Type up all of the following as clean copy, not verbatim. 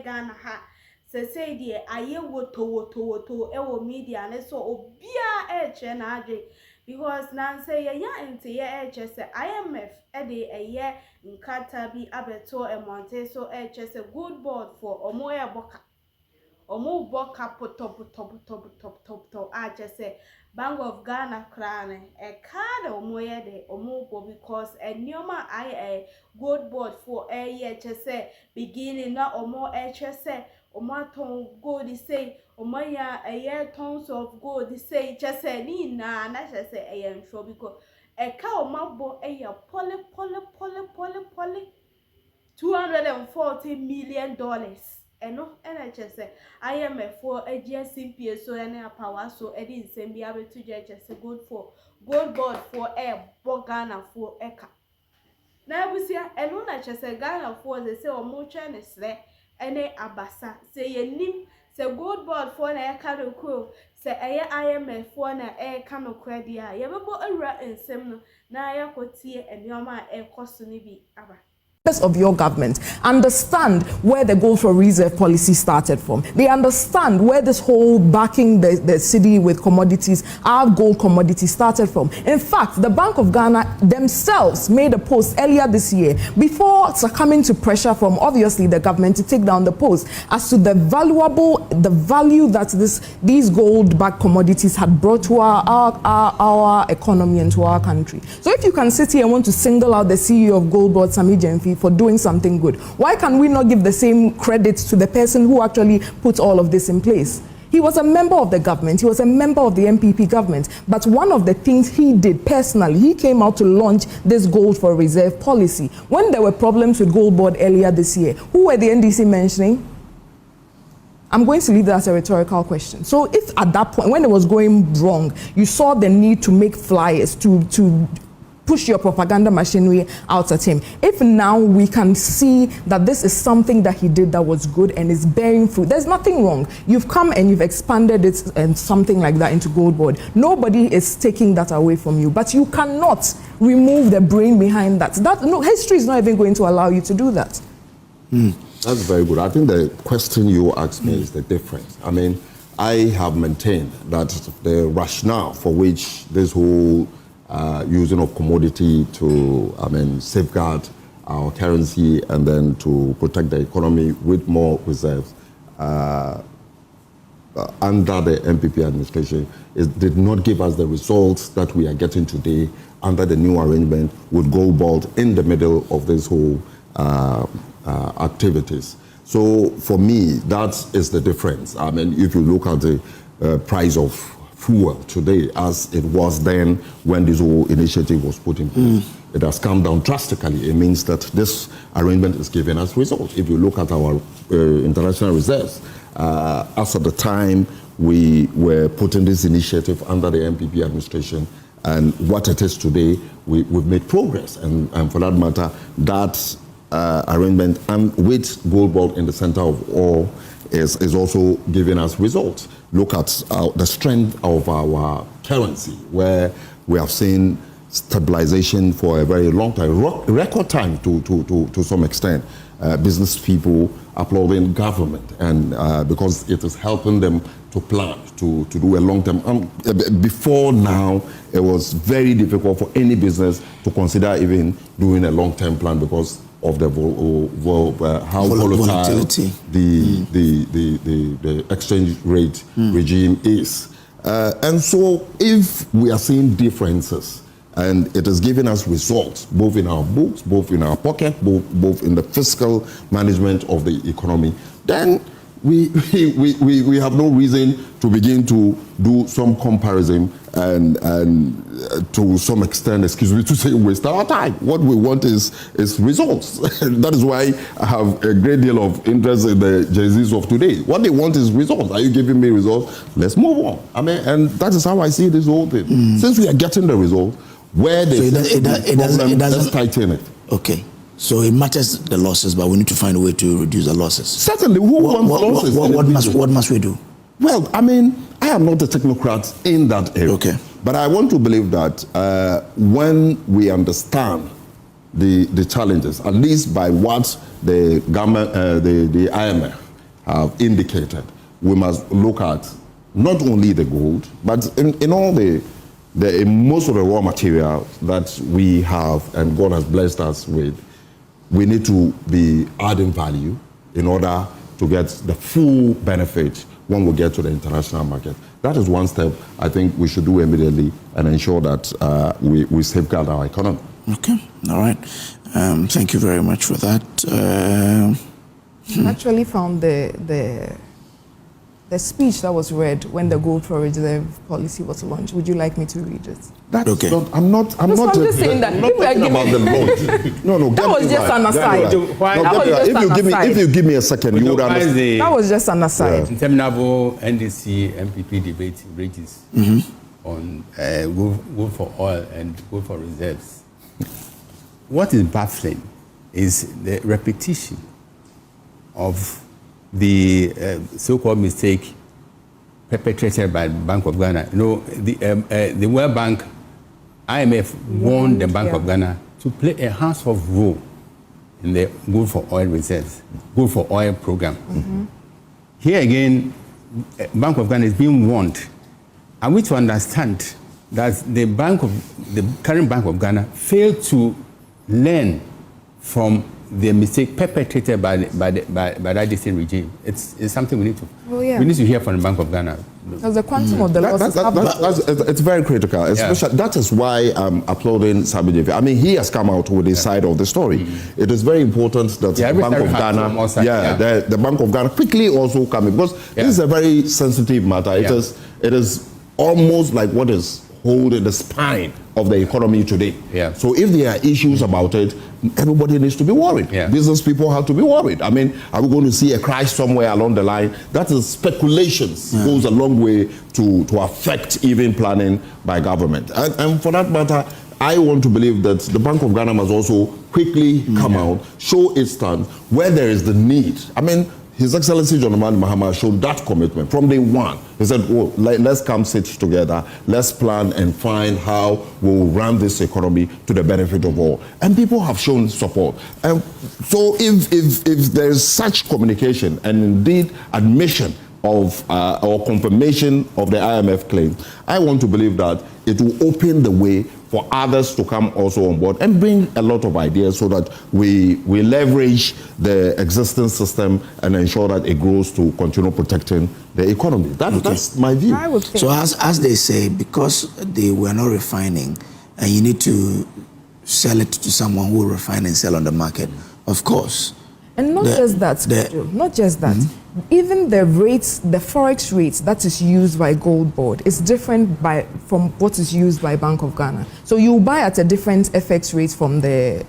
Ghana ha. Say dear, I woto ewo media and so obia na adwe because nan say ya into ye say IMF de a year in Qatar bi abeto e monte so say good board for omo boka top just say Bank of Ghana krane e card omo de omo bo because nyoma I good board for a year just say beginning na omo say Omaton gold say Omaya a year tons of gold say just say ni na just say I am sure because a cow mabo a year poly $240 million. And no just say IMF for a GSMP so any power so I didn't send me able to just say good for gold board for a Ghana for eka. Now we see a luna just say Ghana for they say or more Chinese there. Ene abasa say yenim say gold board for na kanokro say IMF for na kanokra dia yebebo awura ensem no na yakotie enyoma ekoso ni bi aba of your government understand where the gold for reserve policy started from. They understand where this whole backing the city with commodities, our gold commodities started from. In fact, the Bank of Ghana themselves made a post earlier this year before succumbing to pressure from obviously the government to take down the post as to the value that these gold backed commodities had brought to our economy and to our country. So if you can sit here and want to single out the CEO of Gold Board, Sammy Gyamfi, for doing something good, why can we not give the same credit to the person who actually put all of this in place? He was a member of the government, he was a member of the MPP government, but one of the things he did personally, he came out to launch this gold for reserve policy. When there were problems with Gold Board earlier this year, who were the NDC mentioning? I'm going to leave that as a rhetorical question. So if at that point, when it was going wrong, you saw the need to make flyers, to push your propaganda machinery out at him. If now we can see that this is something that he did that was good and is bearing fruit, there's nothing wrong. You've come and you've expanded it and something like that into Gold Board. Nobody is taking that away from you, but you cannot remove the brain behind that. History is not even going to allow you to do that. That's very good. I think the question you asked me is the difference. I mean, I have maintained that the rationale for which this whole using of commodity to, safeguard our currency and then to protect the economy with more reserves under the MPP administration, it did not give us the results that we are getting today under the new arrangement with Gold Board in the middle of this whole activities. So for me, that is the difference. I mean, if you look at the price of fuel today as it was then when this whole initiative was put in place, it has come down drastically. It means that this arrangement is giving us results. If you look at our international reserves, as at the time we were putting this initiative under the MPP administration and what it is today, we've made progress. And for that matter, that arrangement and with Gold Board in the center of all is also giving us results. Look at the strength of our currency, where we have seen stabilization for a very long time, record time to some extent. Business people applauding government, and because it is helping them to plan, to do a long-term. Before now, it was very difficult for any business to consider even doing a long-term plan because of the how volatile the exchange rate regime is. And so if we are seeing differences and it is giving us results, both in our books, both in our pocket, both in the fiscal management of the economy, then we have no reason to begin to do some comparison and to some extent, excuse me to say, waste our time. What we want is results. That is why I have a great deal of interest in the Jay-Z's of today. What they want is results. Are you giving me results? Let's move on. I mean, and that is how I see this whole thing. Since we are getting the results, where let's tighten it. Okay. So it matters the losses, but we need to find a way to reduce the losses. Certainly. Who wants losses? What must we do? Well, I mean, I am not a technocrat in that area. Okay. But I want to believe that when we understand the challenges, at least by what the government, the IMF have indicated. We must look at not only the gold, but in all in most of the raw material that we have and God has blessed us with, we need to be adding value in order to get the full benefit when we get to the international market. That is one step I think we should do immediately and ensure that we safeguard our economy. Okay, all right. Thank you very much for that. I actually found the speech that was read when the gold for reserve policy was launched. Would you like me to read it? That's okay. I'm not just saying that. I'm not talking about the launch. No, that was just an aside. If you give me a second, you would understand. That was just an aside. Interminable NDC MPP debate rages on gold for oil and gold for reserves. What is baffling is the repetition of the so-called mistake perpetrated by the Bank of Ghana. You know, the World Bank, IMF warned the Bank of Ghana to play a hands-off role in the gold for oil reserves, gold for oil program. Here again, Bank of Ghana is being warned. Are we to understand that the current Bank of Ghana failed to learn from the mistake perpetrated by that distant regime? It's something we need to we need to hear from the Bank of Ghana. Because the quantum of the losses it's very critical. Especially that is why I'm applauding Sammy Gyamfi. I mean, he has come out with his side of the story. It is very important that the Bank of Ghana, the Bank of Ghana quickly also come in, because this is a very sensitive matter. It is almost like what is holding the spine of the economy today. So if there are issues about it, everybody needs to be worried. Business people have to be worried. I mean, are we going to see a crash somewhere along the line? That is speculations. Goes a long way to affect even planning by government. And for that matter, I want to believe that the Bank of Ghana must also quickly come out, show its stand where there is the need. I mean, His Excellency John Mahama showed that commitment from day one. He said, oh, let's come sit together, let's plan and find how we'll run this economy to the benefit of all. And people have shown support. So if there's such communication and indeed admission of or confirmation of the IMF claim, I want to believe that it will open the way for others to come also on board and bring a lot of ideas so that we leverage the existing system and ensure that it grows to continue protecting the economy. That's my view. So as they say, because they were not refining, and you need to sell it to someone who will refine and sell on the market, of course. And not just that. Even the rates, the forex rates that is used by Gold Board is different from what is used by Bank of Ghana. So you buy at a different FX rate from the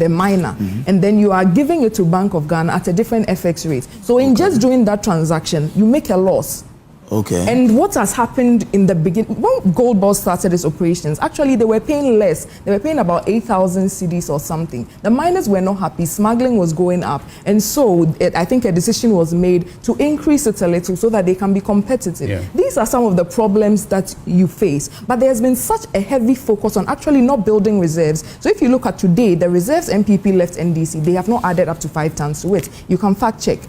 miner, and then you are giving it to Bank of Ghana at a different FX rate. So in just doing that transaction, you make a loss. Okay. And what has happened in the beginning, when Gold Board started its operations, actually they were paying less. They were paying about 8,000 cedis or something. The miners were not happy. Smuggling was going up. And so I think a decision was made to increase it a little so that they can be competitive. Yeah. These are some of the problems that you face. But there's been such a heavy focus on actually not building reserves. So if you look at today, the reserves MPP left NDC, they have not added up to 5 tons to it. You can fact check.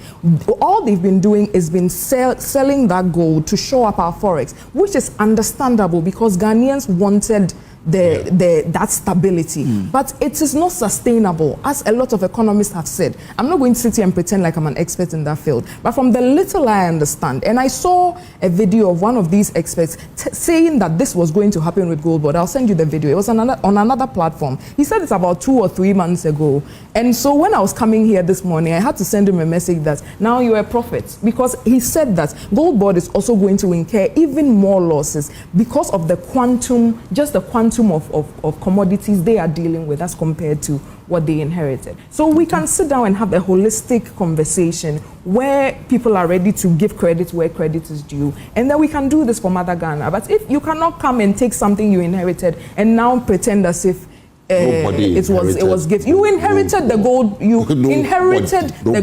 All they've been doing is been selling that gold to show up our forex, which is understandable because Ghanaians wanted that stability. But it is not sustainable, as a lot of economists have said. I'm not going to sit here and pretend like I'm an expert in that field, but from the little I understand, and I saw a video of one of these experts saying that this was going to happen with Gold Board. I'll send you the video. It was on another platform. He said it's about 2 or 3 months ago. And so when I was coming here this morning, I had to send him a message that now you're a prophet, because he said that Gold Board is also going to incur even more losses because of the quantum, just the quantum of commodities they are dealing with as compared to what they inherited. So we can sit down and have a holistic conversation where people are ready to give credit where credit is due, and then we can do this for Mother Ghana. But if you cannot come and take something you inherited and now pretend as if it was given. You inherited the gold. You inherited the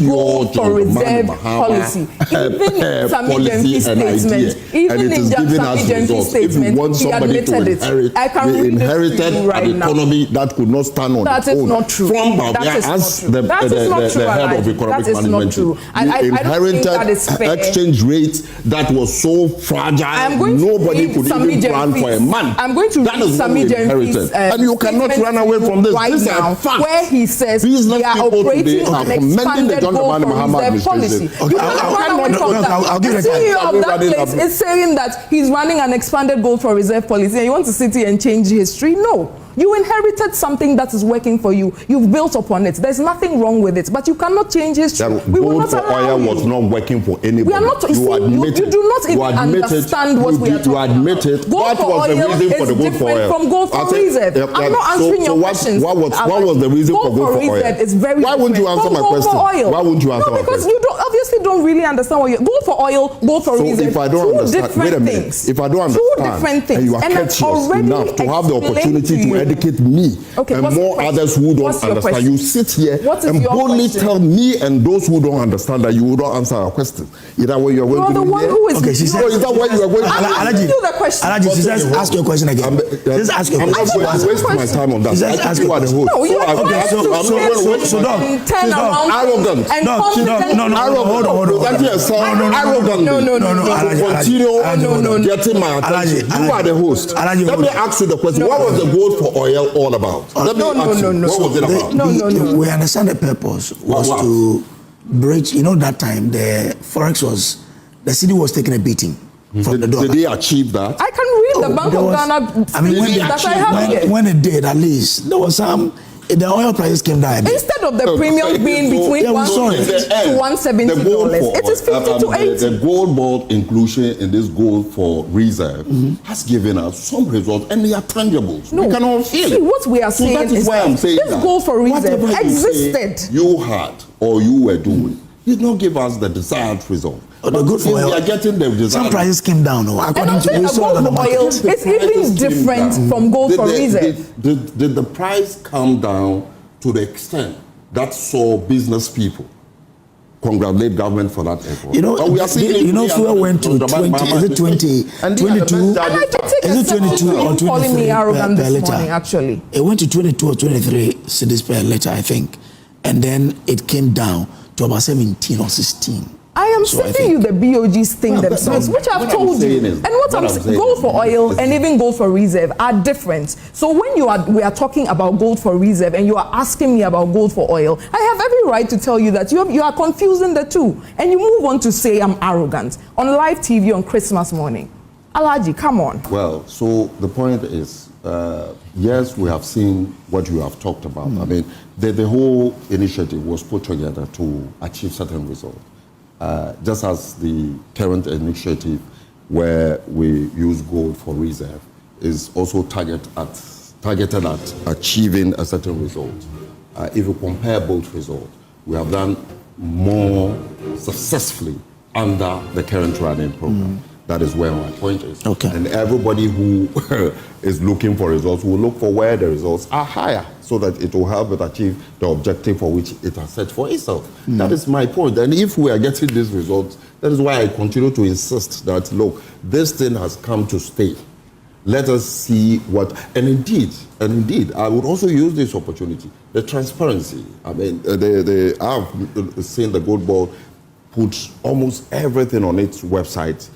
gold for reserve policy. Even Sammy Gyamfi's statement, even in Sammy Gyamfi's statement, he admitted it. I can read it to you right now. An economy that could not stand on its own. That is not true. From Barbia as the head of economic management. You inherited exchange rates that was so fragile. Nobody could even plan for a month. I'm going to read Sammy Gyamfi's and you cannot run away from this. Right this now, fact. where he says we are operating on an expanded goal for reserve policy. Okay, I'll give it a CEO of that place is saying that he's running an expanded goal for reserve policy, and you want to sit here and change history? No. You inherited something that is working for you. You've built upon it. There's nothing wrong with it, but you cannot change history. Gold for oil was not working for anybody. We are not. You do not even understand what we are talking about. You admit it. Gold for oil is different from gold for reserve. I'm not answering your questions. What was the reason for gold for oil? It's very Why wouldn't you answer my question? Why wouldn't you answer my question? Because you obviously don't really understand what gold for oil, gold for reserve. If I don't understand, wait a minute. If I don't understand, and you are courteous enough to have the opportunity to educate me and more others who don't understand, you sit here and boldly tell me and those who don't understand that you will not answer our question. Is that what you are going to do? Okay, she said. Is that what you are going to do? Alaji, the question. Alaji, she says, ask your question again. Just ask your question. I'm not going to waste my time on that. You are the host. No, you are turn around. Arrogant. Hold on. Arrogant. No. Continue getting my attention. You are the host. Let me ask you the question. What was the gold for oil all about? Let me ask you. What was it about? No. We understand the purpose was to bridge. You know, that time the forex was, the city was taking a beating from the dollar. Did they achieve that? I can read the Bank of Ghana. I mean, when it did, at least there was some. The oil prices came down. Instead of the premium being between $160 to $170, it is 50 to 80. The gold bond inclusion in this gold for reserve has given us some results, and they are tangible. No, we can all feel it. What we are saying is that this gold for reserve existed. You had or you were doing did not give us the desired result. The good for oil, we are getting the desired. Some prices came down, according to gold for oil. It's even different from gold for reserve. Did the price come down to the extent that saw business people congratulate government for that effort? You know, fuel went to 20. Is it 20? 22? Is it 22 or 23? Calling me arrogant this morning, actually. It went to 22 or 23 cedis per liter, I think, and then it came down to about 17 or 16. I am sending you the BOG's thing themselves, which I've told you. And what I'm saying, gold for oil and even gold for reserve are different. So when we are talking about gold for reserve and you are asking me about gold for oil, I have every right to tell you that you are confusing the two. And you move on to say I'm arrogant on live TV on Christmas morning. Alaji, come on. Well, so the point is, yes, we have seen what you have talked about. I mean, the whole initiative was put together to achieve certain results. Just as the current initiative where we use gold for reserve is also targeted at achieving a certain result. If you compare both results, we have done more successfully under the current running program. That is where my point is. Okay. And everybody who is looking for results will look for where the results are higher so that it will help it achieve the objective for which it has set for itself. That is my point. And if we are getting these results, that is why I continue to insist that, look, this thing has come to stay. Let us see what, and indeed, I would also use this opportunity, the transparency. I mean, I've seen the Gold Board put almost everything on its website.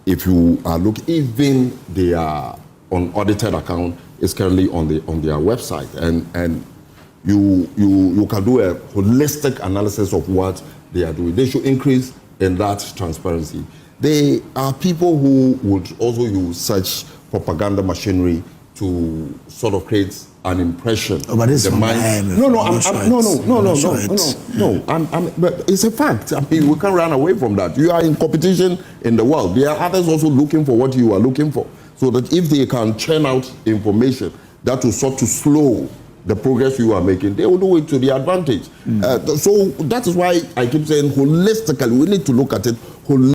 If you look, even their unaudited account is currently on their website, and you can do a holistic analysis of what they are doing. They should increase in that transparency. They are people who would also use such propaganda machinery to sort of create an impression. But it's but it's a fact. I mean, we can't run away from that. You are in competition in the world. There are others also looking for what you are looking for. So that if they can churn out information that will sort to slow the progress you are making, they will do it to their advantage. So that is why I keep saying holistically, we need to look at it holistically.